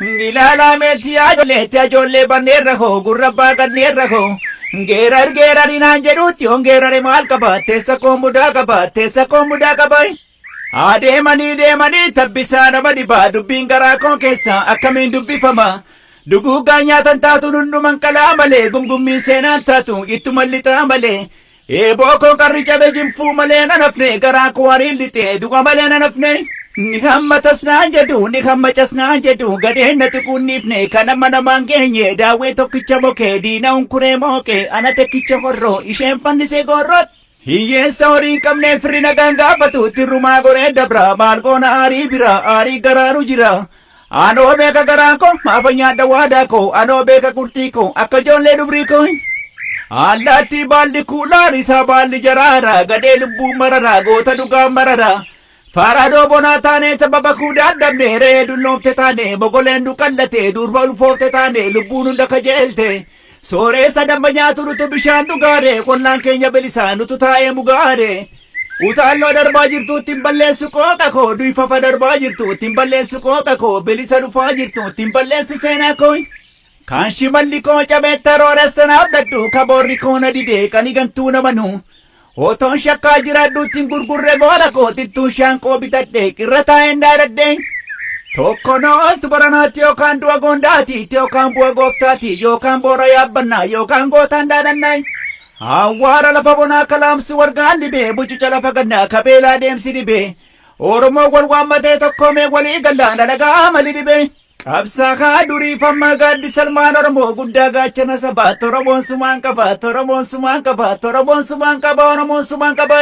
Ngilala meti ajolle banera ho gurrabba ganera ho gerar inan jeruti ongerare mal kaba tesa komuda kaba Ade mani tabbisana madi ba dubbin gara kon kessa akamin dubbi fama duguga nyaatan taatu nunduman kala male gumgummin seenaan taatu ittu mallita male boko karricha bejin fu male nanafne gara ko warillite duga male nanafne ni hamma tasnaan jedhu ni hamma casnaan jedhu gadeen nati kunnifne kanama namaan geenye daawwee tokkicha moke diina unkuree moke ana tekkicha horro isheen fannise gorrot hiyyeessa horii qabnee firri nagaan gaafatu tirrumaa goree dabra maal goona aarii bira aarii garaanu jira anoo beeka garaa ko maafa nyaadha waadaa ko anoo beeka qurxii ko akka ijoollee dubrii ko allaattii baalli kuulaan isaa baalli jaraara gadee lubbuu marara goota dhugaa marara Farado bonatane tababa kuda damne re dulomte tane mogolen du kallate durba ulfofte tane lubunu ndakajelte sore sadambanya turutu bishan dugare kollan kenya belisanu tutaye mugare utallo darba jirtu timballesu qoqa ko duifafa darba jirtu timballesu qoqa ko belisanu fajirtu timballesu sena ko kanshi malli ko cabetta rorestana abdaddu kaborri ko nadide kanigantu namanu Oton shakka jiraadduutiin gurgurree booda kootittuun shaanqoo bitadhe qirrataa hin dhaadadhe. Tokko nooltu baranaatti yookaan du'a gondaati yookaan bu'a gooftaati yookaan boora yaabbannaa yookaan gootaan dhaadannaa. Awwaara lafa bonaa kalaamsu wargaan dhibee bucuca lafa gannaa kabeelaa deemsi dhibee. Oromoo wal waammatee tokkoomee walii gallaan dhalagaa mali dhibee. Qabsaa durii famma gaaddi salmaan Oromoo guddaa gaachana sabaa Oromoon sumaan qaba Oromoon sumaan qaba Oromoon sumaan qaba.